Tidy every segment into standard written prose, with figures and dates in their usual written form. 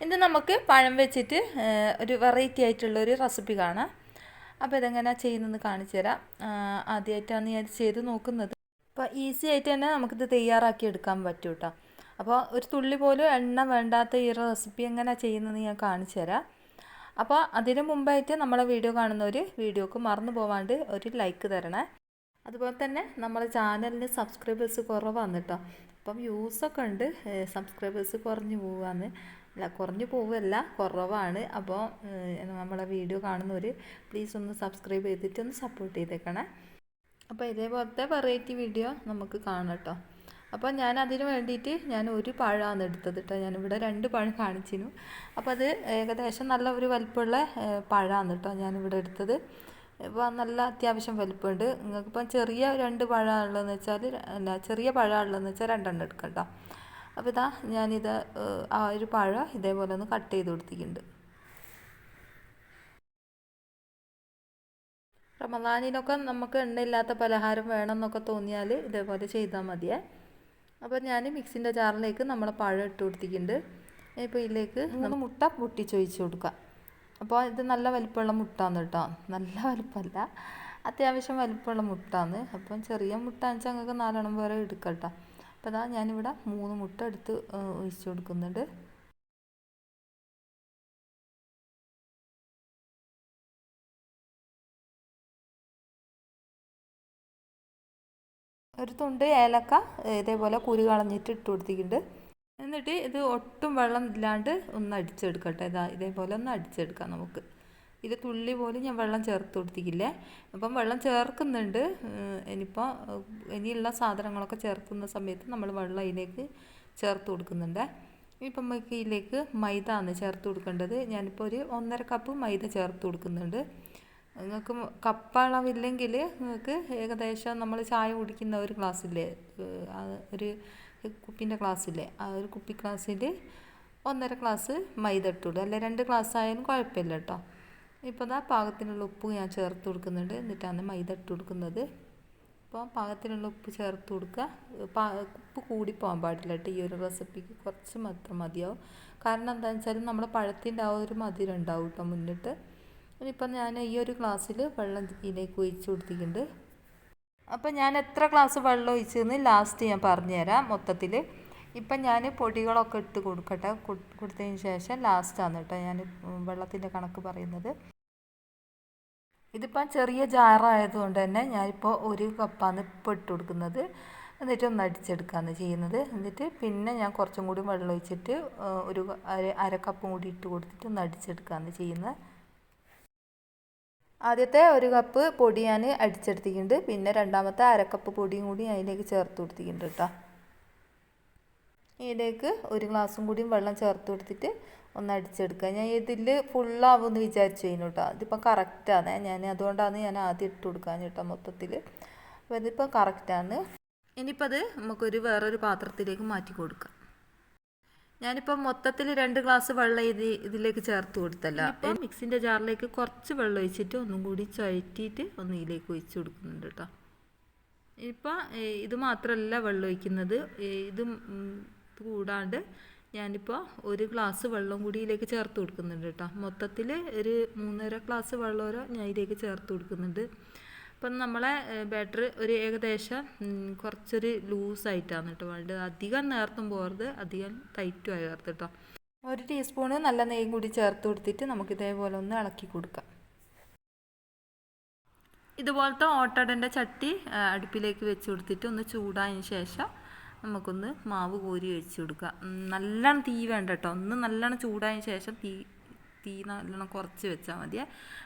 ഇന്ന് നമുക്ക് പഴം വെച്ചിട്ട് ഒരു വെറൈറ്റി ആയിട്ടുള്ളൊരു റെസിപ്പി കാണാം. അപ്പോൾ ഇതെങ്ങനെയാണ് ചെയ്യുന്നതെന്ന് കാണിച്ചു തരാം. ആദ്യമായിട്ടാണ് ഞാൻ ചെയ്ത് നോക്കുന്നത്. അപ്പോൾ ഈസി ആയിട്ട് തന്നെ നമുക്കിത് തയ്യാറാക്കി എടുക്കാൻ പറ്റും കേട്ടോ. അപ്പോൾ ഒരു തുള്ളി പോലും എണ്ണ വേണ്ടാത്ത ഈ റെസിപ്പി എങ്ങനെയാണ് ചെയ്യുന്നതെന്ന് ഞാൻ കാണിച്ചു തരാം. അപ്പോൾ അതിന് മുമ്പായിട്ട് നമ്മളെ വീഡിയോ കാണുന്നവർ വീഡിയോക്ക് മറന്നു പോവാണ്ട് ഒരു ലൈക്ക് തരണേ. അതുപോലെ തന്നെ നമ്മളെ ചാനലിന് സബ്സ്ക്രൈബേഴ്സ് കുറവാണ് കേട്ടോ. അപ്പം വ്യൂസൊക്കെ ഉണ്ട്, സബ്സ്ക്രൈബേഴ്സ് കുറഞ്ഞു പോവാന്ന്. അല്ല, കുറഞ്ഞു പോവല്ല, കുറവാണ്. അപ്പോൾ നമ്മളെ വീഡിയോ കാണുന്നവർ പ്ലീസ് ഒന്ന് സബ്സ്ക്രൈബ് ചെയ്തിട്ട് ഒന്ന് സപ്പോർട്ട് ചെയ്തേക്കണേ. അപ്പോൾ ഇതേപോലത്തെ വെറൈറ്റി വീഡിയോ നമുക്ക് കാണാം കേട്ടോ. അപ്പോൾ ഞാൻ അതിന് വേണ്ടിയിട്ട് ഞാൻ ഒരു പഴമാണ് എടുത്തത് കേട്ടോ. ഞാനിവിടെ 2 പഴം കാണിച്ചിരുന്നു. അപ്പോൾ അത് ഏകദേശം നല്ല ഒരു വലിപ്പമുള്ള പഴമാണ് കേട്ടോ ഞാനിവിടെ എടുത്തത്. ഇപ്പോൾ നല്ല അത്യാവശ്യം വലിപ്പമുണ്ട്. നിങ്ങൾക്കിപ്പം ചെറിയ 2 പഴമുള്ളതെന്ന് വെച്ചാൽ, അല്ല ചെറിയ പഴമുള്ളതെന്ന് വെച്ചാൽ 2 എണ്ണം എടുക്കാം കേട്ടോ. അപ്പോൾ ഇതാ ഞാനിത് ആ ഒരു പഴം ഇതേപോലെ ഒന്ന് കട്ട് ചെയ്ത് കൊടുത്തിട്ടുണ്ട്. റമദാനിനൊക്കെ നമുക്ക് എണ്ണയില്ലാത്ത പലഹാരം വേണമെന്നൊക്കെ തോന്നിയാൽ ഇതേപോലെ ചെയ്താൽ മതിയേ. അപ്പോൾ ഞാൻ മിക്സിൻ്റെ ജാറിലേക്ക് നമ്മളെ പഴം ഇട്ട് കൊടുത്തിട്ടുണ്ട്. ഇപ്പോൾ ഇതിലേക്ക് നമ്മൾ മുട്ട പൊട്ടിച്ചൊഴിച്ച് കൊടുക്കാം. അപ്പോൾ ഇത് നല്ല വലിപ്പമുള്ള മുട്ടാന്ന് കേട്ടോ, നല്ല വലിപ്പമല്ല, അത്യാവശ്യം വലിപ്പമുള്ള മുട്ടാന്ന്. അപ്പം ചെറിയ മുട്ട വെച്ചാൽ ഞങ്ങൾക്ക് 4 എണ്ണം വരെ എടുക്കാം കേട്ടോ. അപ്പോൾ അതാ ഞാനിവിടെ 3 മുട്ട എടുത്ത് ഒഴിച്ച് കൊടുക്കുന്നുണ്ട്. ഒരു തുണ്ട് ഏലക്ക ഇതേപോലെ കുരു കളഞ്ഞിട്ട് ഇട്ട് കൊടുത്തിട്ടുണ്ട്. എന്നിട്ട് ഇത് ഒട്ടും വെള്ളം ഇല്ലാണ്ട് ഒന്ന് അടിച്ചെടുക്കട്ടെ. ഇതേപോലെ ഒന്ന് അടിച്ചെടുക്കാം നമുക്ക്. ഇത് തുള്ളി പോലും ഞാൻ വെള്ളം ചേർത്ത് കൊടുത്തിട്ടില്ലേ. അപ്പം വെള്ളം ചേർക്കുന്നുണ്ട്. ഇനിയുള്ള സാധനങ്ങളൊക്കെ ചേർക്കുന്ന സമയത്ത് നമ്മൾ വെള്ളം ഇതിലേക്ക് ചേർത്ത് കൊടുക്കുന്നുണ്ട്. ഇപ്പം നമുക്ക് ഇതിലേക്ക് മൈദ ആണ് ചേർത്ത് കൊടുക്കേണ്ടത്. ഞാനിപ്പോൾ ഒരു 1.5 കപ്പ് മൈദ ചേർത്ത് കൊടുക്കുന്നുണ്ട്. നിങ്ങൾക്ക് കപ്പളവില്ലെങ്കിൽ നിങ്ങൾക്ക് ഏകദേശം നമ്മൾ ചായ കുടിക്കുന്ന ഒരു ഗ്ലാസ്സില്ലേ, ഒരു കുപ്പിൻ്റെ ഗ്ലാസ്സില്ലേ, ആ ഒരു കുപ്പി ഗ്ലാസ്സിൽ 1.5 ഗ്ലാസ് മൈദ ഇട്ടുള്ളൂ. അല്ലെ 2 ഗ്ലാസ് ആയാലും കുഴപ്പമില്ല കേട്ടോ. ഇപ്പോൾ ഇതാ പാകത്തിനുള്ള ഉപ്പ് ഞാൻ ചേർത്ത് കൊടുക്കുന്നുണ്ട്. എന്നിട്ടാണ് മൈദ ഇട്ട് കൊടുക്കുന്നത്. അപ്പോൾ പാകത്തിനുള്ള ഉപ്പ് ചേർത്ത് കൊടുക്കുക. ഉപ്പ് കൂടിപ്പോകാൻ പാടില്ല കേട്ടോ. ഈ ഒരു റെസിപ്പിക്ക് കുറച്ച് മാത്രം മതിയാവും. കാരണം എന്താണെന്ന് വെച്ചാൽ നമ്മുടെ പഴത്തിൻ്റെ ആ ഒരു മധുരം ഉണ്ടാവും കേട്ടോ മുന്നിട്ട്. ഇനിയിപ്പം ഞാൻ ഈ ഒരു ഗ്ലാസ്സിൽ വെള്ളം ഇതിലേക്ക് ഒഴിച്ച് കൊടുത്തിട്ടുണ്ട്. അപ്പം ഞാൻ എത്ര ഗ്ലാസ് വെള്ളം ഒഴിച്ചെന്ന് ലാസ്റ്റ് ഞാൻ പറഞ്ഞുതരാം മൊത്തത്തിൽ. ഇപ്പം ഞാൻ പൊടികളൊക്കെ ഇട്ട് കൊടുക്കട്ടെ. കൊടുത്തതിന് ശേഷം ലാസ്റ്റാണ് കേട്ടോ ഞാൻ വെള്ളത്തിൻ്റെ കണക്ക് പറയുന്നത്. ഇതിപ്പം ചെറിയ ജാറായതുകൊണ്ട് തന്നെ ഞാനിപ്പോൾ 1 കപ്പാണ് ഇപ്പോൾ ഇട്ട് കൊടുക്കുന്നത്. എന്നിട്ട് ഒന്ന് അടിച്ചെടുക്കുകയാണ് ചെയ്യുന്നത്. എന്നിട്ട് പിന്നെ ഞാൻ കുറച്ചും കൂടി വെള്ളം ഒഴിച്ചിട്ട് ഒരു അര കപ്പും കൂടി ഇട്ട് കൊടുത്തിട്ട് ഒന്ന് അടിച്ചെടുക്കുകയാണ് ചെയ്യുന്നത്. ആദ്യത്തെ 1 കപ്പ് പൊടി ഞാൻ അടിച്ചെടുത്തിട്ടുണ്ട്. പിന്നെ രണ്ടാമത്തെ അര കപ്പ് പൊടിയും കൂടി അതിലേക്ക് ചേർത്ത് കൊടുത്തിട്ടുണ്ട് കേട്ടോ. ഇതിലേക്ക് 1 ഗ്ലാസും കൂടിയും വെള്ളം ചേർത്ത് കൊടുത്തിട്ട് ഒന്ന് അടിച്ചെടുക്കുക. ഞാൻ ഇതിൽ ഫുള്ളാവുമെന്ന് വിചാരിച്ചു കഴിഞ്ഞു കേട്ടോ. ഇതിപ്പം കറക്റ്റാണ്. അതുകൊണ്ടാണ് ഞാൻ ആദ്യം ഇട്ട് കൊടുക്കാൻ കേട്ടോ മൊത്തത്തിൽ. അപ്പോൾ ഇതിപ്പോൾ കറക്റ്റാണ്. ഇനിയിപ്പോൾ അത് നമുക്കൊരു വേറൊരു പാത്രത്തിലേക്ക് മാറ്റി കൊടുക്കാം. ഞാനിപ്പോൾ മൊത്തത്തിൽ 2 ഗ്ലാസ് വെള്ളം ഇതിലേക്ക് ചേർത്ത് കൊടുത്തല്ല. അപ്പോൾ മിക്സിൻ്റെ ജാറിലേക്ക് കുറച്ച് വെള്ളം ഒഴിച്ചിട്ട് ഒന്നും കൂടി ചുഴറ്റിയിട്ട് ഒന്ന് ഇതിലേക്ക് ഒഴിച്ച് കൊടുക്കുന്നുണ്ട് കേട്ടോ. ഇപ്പോൾ ഇത് മാത്രമല്ല വെള്ളം ഒഴിക്കുന്നത്, ഇത് കൂടാണ്ട് ഞാനിപ്പോൾ 1 ഗ്ലാസ് വെള്ളം കൂടി ഇതിലേക്ക് ചേർത്ത് കൊടുക്കുന്നുണ്ട് കേട്ടോ. മൊത്തത്തിൽ ഒരു 3.5 ഗ്ലാസ് വെള്ളം വരെ ഞാൻ ഇതിലേക്ക് ചേർത്ത് കൊടുക്കുന്നുണ്ട്. അപ്പം നമ്മളെ ബാറ്റർ ഒരു ഏകദേശം കുറച്ചൊരു ലൂസായിട്ടാണ് കേട്ടോ വേണ്ടത്. അധികം നേർത്തും പോകരുത്, അധികം ടൈറ്റും ആകരുത് കേട്ടോ. 1 ടീസ്പൂണ് നല്ല നെയ്യും കൂടി ചേർത്ത് കൊടുത്തിട്ട് നമുക്ക് ഇതേപോലെ ഒന്ന് ഇളക്കി കൊടുക്കാം. ഇതുപോലത്തെ ഓട്ടടൻ്റെ ചട്ടി അടുപ്പിലേക്ക് വെച്ച് കൊടുത്തിട്ട് ഒന്ന് ചൂടായതിന് ശേഷം നമുക്കൊന്ന് മാവ് കോരി വെച്ച് കൊടുക്കുക. നല്ലോണം തീ വേണ്ട കേട്ടോ. ഒന്ന് നല്ലോണം ചൂടായതിന് ശേഷം തീ നല്ലോണം കുറച്ച് വെച്ചാൽ മതിയേ.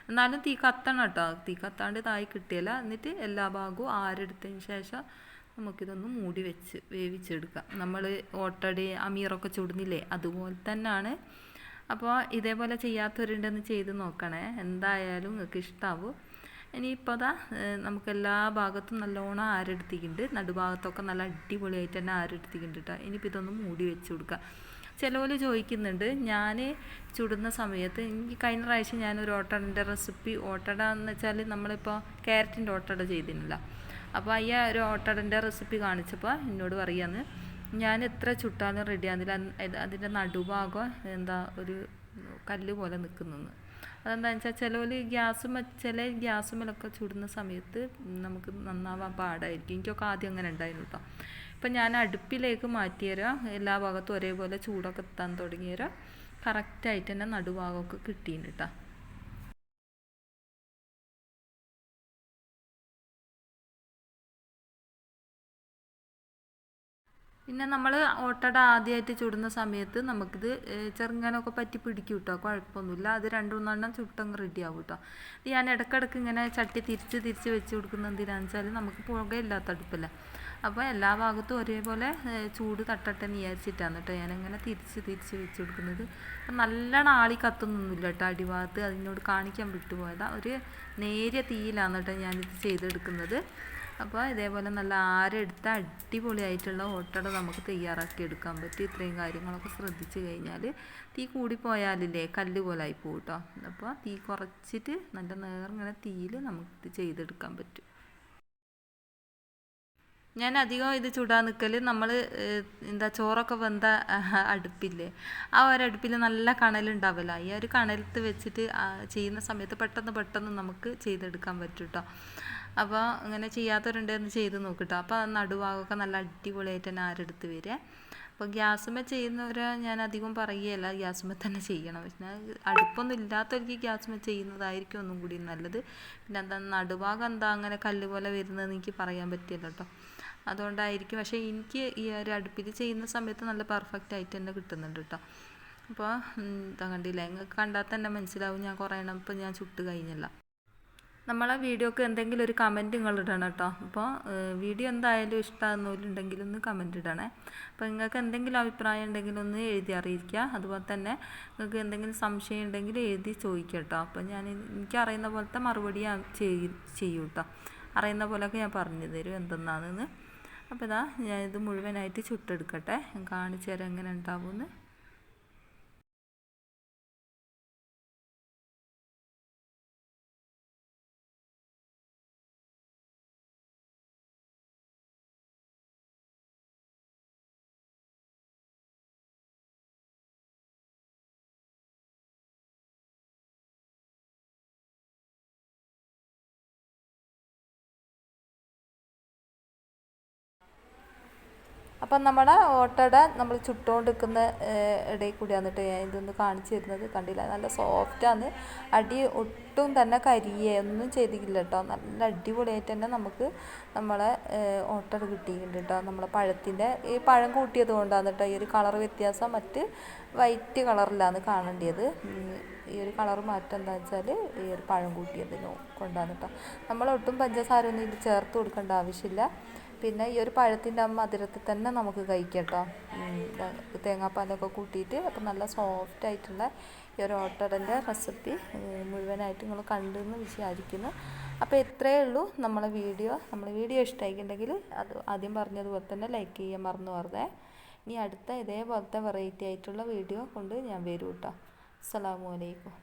എന്നാലും തീ കത്തണം കേട്ടോ. തീ കത്താണ്ട് തായി കിട്ടിയല്ല. എന്നിട്ട് എല്ലാ ഭാഗവും ആരെടുത്തതിന് ശേഷം നമുക്കിതൊന്ന് മൂടി വെച്ച് വേവിച്ചെടുക്കാം. നമ്മൾ ഓട്ടടി അമീറൊക്കെ ചുടുന്നില്ലേ, അതുപോലെ തന്നെയാണ്. അപ്പോൾ ഇതേപോലെ ചെയ്യാത്തവരുണ്ടെന്ന് ചെയ്ത് നോക്കണേ, എന്തായാലും നിങ്ങൾക്ക് ഇഷ്ടമാവും. ഇനിയിപ്പോൾ അതാ നമുക്ക് എല്ലാ ഭാഗത്തും നല്ലോണം ആരെടുത്തിട്ടുണ്ട്. നടുഭാഗത്തൊക്കെ നല്ല അടിപൊളിയായിട്ട് തന്നെ ആരെടുത്തിട്ടുണ്ട് കേട്ടോ. ഇനിയിപ്പോൾ ഇതൊന്ന് മൂടി വെച്ച് കൊടുക്കുക. ചിലവർ ചോദിക്കുന്നുണ്ട്, ഞാൻ ചുടുന്ന സമയത്ത് എനിക്ക് കഴിഞ്ഞ പ്രാവശ്യം ഞാനൊരു ഓട്ടടൻ്റെ റെസിപ്പി, ഓട്ടട എന്ന് വെച്ചാൽ നമ്മളിപ്പോൾ ക്യാരറ്റിൻ്റെ ഓട്ടട ചെയ്തിരുന്നില്ല. അപ്പോൾ ഒരു ഓട്ടടൻ്റെ റെസിപ്പി കാണിച്ചപ്പോൾ എന്നോട് പറയാന്ന് ഞാൻ എത്ര ചുട്ടാലും റെഡിയാകുന്നില്ല. അതിൻ്റെ നടുഭാഗം എന്താ ഒരു കല്ല് പോലെ നിൽക്കുന്നു. അതെന്താണെന്ന് വെച്ചാൽ ചില ഗ്യാസുമേലൊക്കെ ചുടുന്ന സമയത്ത് നമുക്ക് നന്നാവാൻ പാടായിരിക്കും. എനിക്കൊക്കെ ആദ്യം അങ്ങനെ ഉണ്ടായിരുന്നു കേട്ടോ. ഇപ്പം ഞാൻ അടുപ്പിലേക്ക് മാറ്റിയേരാം, എല്ലാ ഭാഗത്തും ഒരേപോലെ ചൂടൊക്കെ എത്താൻ തുടങ്ങിയേരാം, കറക്റ്റായിട്ട് തന്നെ നടുഭാഗമൊക്കെ കിട്ടിയിട്ടുണ്ട് കേട്ടോ. പിന്നെ നമ്മൾ ഓട്ടട ആദ്യമായിട്ട് ചുടുന്ന സമയത്ത് നമുക്കിത് ചെറുങ്ങനൊക്കെ പറ്റി പിടിക്കും കേട്ടോ, കുഴപ്പമൊന്നുമില്ല. അത് 2-3 ചുട്ടങ്ങ് റെഡി ആവും കേട്ടോ. ഞാൻ ഇടയ്ക്കിടയ്ക്ക് ഇങ്ങനെ ചട്ടി തിരിച്ച് വെച്ച് കൊടുക്കുന്നത് എന്തിനാണെന്ന് വെച്ചാൽ നമുക്ക് പുകയില്ലാത്ത അടുപ്പല്ല. അപ്പോൾ എല്ലാ ഭാഗത്തും ഒരേപോലെ ചൂട് തട്ടട്ടെ എന്ന് വിചാരിച്ചിട്ടാണ് കേട്ടോ ഞാനിങ്ങനെ തിരിച്ച് വെച്ച് കൊടുക്കുന്നത്. അപ്പം നല്ലോണം ആളി കത്തുന്നൊന്നുമില്ല കേട്ടോ അടിഭാഗത്ത്. അതിനോട് കാണിക്കാൻ വിട്ടുപോയതാണ്. ഒരു നേരിയ തീയിലാണ് കേട്ടോ ഞാനിത് ചെയ്തെടുക്കുന്നത്. അപ്പോൾ ഇതേപോലെ നല്ല ആരെടുത്ത അടിപൊളിയായിട്ടുള്ള ഓട്ടട നമുക്ക് തയ്യാറാക്കി എടുക്കാൻ പറ്റും. ഇത്രയും കാര്യങ്ങളൊക്കെ ശ്രദ്ധിച്ച് കഴിഞ്ഞാൽ. തീ കൂടിപ്പോയാലില്ലേ കല്ല് പോലെ ആയി പോകും കേട്ടോ. അപ്പോൾ തീ കുറച്ചിട്ട് നല്ല നേർങ്ങനെ തീയിൽ നമുക്കിത് ചെയ്തെടുക്കാൻ പറ്റും. ഞാൻ അധികം ഇത് ചുടാൻ നിൽക്കൽ നമ്മൾ ചോറൊക്കെ വെന്ത അടുപ്പില്ലേ, ആ ഒരു അടുപ്പിൽ നല്ല കണലുണ്ടാവില്ല. ഈ ഒരു കണലത്ത് വെച്ചിട്ട് ചെയ്യുന്ന സമയത്ത് പെട്ടെന്ന് നമുക്ക് ചെയ്തെടുക്കാൻ പറ്റും കേട്ടോ. അപ്പോൾ അങ്ങനെ ചെയ്യാത്തവരുണ്ടെന്ന് ചെയ്ത് നോക്കിട്ടോ. അപ്പോൾ നടുഭാഗമൊക്കെ നല്ല അടിപൊളിയായിട്ട് തന്നെ ആരെടുത്ത് വരിക. അപ്പോൾ ഗ്യാസുമ്മേ ചെയ്യുന്നവരെ ഞാൻ അധികം പറയുകയല്ല, ഗ്യാസുമ്മേ തന്നെ ചെയ്യണം. പക്ഷേ അടുപ്പൊന്നും ഇല്ലാത്തവർക്ക് ഗ്യാസുമ്മേ ചെയ്യുന്നതായിരിക്കും ഒന്നും കൂടി നല്ലത്. പിന്നെ എന്താ നടുഭാഗം എന്താ അങ്ങനെ കല്ല് പോലെ വരുന്നതെന്ന് എനിക്ക് പറയാൻ പറ്റില്ല കേട്ടോ. അതുകൊണ്ടായിരിക്കും. പക്ഷേ എനിക്ക് ഈ ഒരു അടുപ്പിൽ ചെയ്യുന്ന സമയത്ത് നല്ല പെർഫെക്റ്റ് ആയിട്ട് തന്നെ കിട്ടുന്നുണ്ട് കേട്ടോ. അപ്പോൾ ഇതാ കണ്ടില്ലേ, നിങ്ങൾക്ക് കണ്ടാൽ തന്നെ മനസ്സിലാവും ഞാൻ കുറേ എണ്ണം ഇപ്പോൾ ഞാൻ ചുട്ട് കഴിഞ്ഞില്ല. നമ്മളെ വീഡിയോക്ക് എന്തെങ്കിലും ഒരു കമൻറ്റ് നിങ്ങൾ ഇടണം കേട്ടോ. അപ്പോൾ വീഡിയോ എന്തായാലും ഇഷ്ടമാകുന്നവരുണ്ടെങ്കിൽ ഒന്ന് കമൻറ്റ് ഇടണേ. അപ്പോൾ നിങ്ങൾക്ക് എന്തെങ്കിലും അഭിപ്രായം ഉണ്ടെങ്കിൽ ഒന്ന് എഴുതി അറിയിക്കുക. അതുപോലെ തന്നെ നിങ്ങൾക്ക് എന്തെങ്കിലും സംശയം ഉണ്ടെങ്കിൽ എഴുതി ചോദിക്കുക കേട്ടോ. അപ്പോൾ എനിക്കറിയുന്ന പോലത്തെ മറുപടി ചെയ്യും കേട്ടോ. അറിയുന്ന പോലെയൊക്കെ ഞാൻ പറഞ്ഞു തരും എന്തെന്നാണെന്ന്. അപ്പോൾ ഇതാ ഞാനിത് മുഴുവനായിട്ട് ചുട്ടെടുക്കട്ടെ, കാണിച്ചു തരാം എങ്ങനെ ഉണ്ടാവുമെന്ന്. അപ്പം നമ്മുടെ ഓട്ടട നമ്മൾ ചുട്ടുകൊണ്ടിരിക്കുന്ന ഇടയിൽ കൂടി വന്നിട്ട് ഞാൻ ഇതൊന്ന് കാണിച്ചു തരുന്നത് കണ്ടില്ല. നല്ല സോഫ്റ്റാണ്, അടി ഒട്ടും തന്നെ കരിയൊന്നും ചെയ്തിട്ടില്ല കേട്ടോ. നല്ല അടിപൊളിയായിട്ട് തന്നെ നമുക്ക് നമ്മളെ ഓട്ടട കിട്ടിയിട്ടുണ്ട് കേട്ടോ. നമ്മളെ പഴത്തിൻ്റെ ഈ പഴം കൂട്ടിയത് കൊണ്ടാണ് കേട്ടോ ഈ ഒരു കളർ വ്യത്യാസം. മറ്റ് വൈറ്റ് കളറിലാണ് കാണേണ്ടത്. ഈ ഒരു കളർ മാറ്റം എന്താണെന്ന് വെച്ചാൽ ഈ ഒരു പഴം കൂട്ടിയതിനോ കൊണ്ടാണ് കേട്ടോ. നമ്മളൊട്ടും പഞ്ചസാര ഒന്നും ഇത് ചേർത്ത് കൊടുക്കേണ്ട ആവശ്യമില്ല. പിന്നെ ഈ ഒരു പഴത്തിൻ്റെ മധുരത്തിൽ തന്നെ നമുക്ക് കഴിക്കാം കേട്ടോ, തേങ്ങാപ്പാലൊക്കെ കൂട്ടിയിട്ട്. അപ്പം നല്ല സോഫ്റ്റായിട്ടുള്ള ഈ ഒരു ഓട്ടടൻ്റെ റെസിപ്പി മുഴുവനായിട്ട് നിങ്ങൾ കണ്ടെന്ന് വിചാരിക്കുന്നു. അപ്പോൾ ഇത്രയേ ഉള്ളൂ നമ്മളെ വീഡിയോ ഇഷ്ടമായിട്ടുണ്ടെങ്കിൽ അത് ആദ്യം പറഞ്ഞതുപോലെ തന്നെ ലൈക്ക് ചെയ്യാൻ മറന്നു. ഇനി അടുത്ത ഇതേപോലത്തെ വെറൈറ്റി ആയിട്ടുള്ള വീഡിയോ കൊണ്ട് ഞാൻ വരും കേട്ടോ. അസ്സലാമു അലൈക്കും.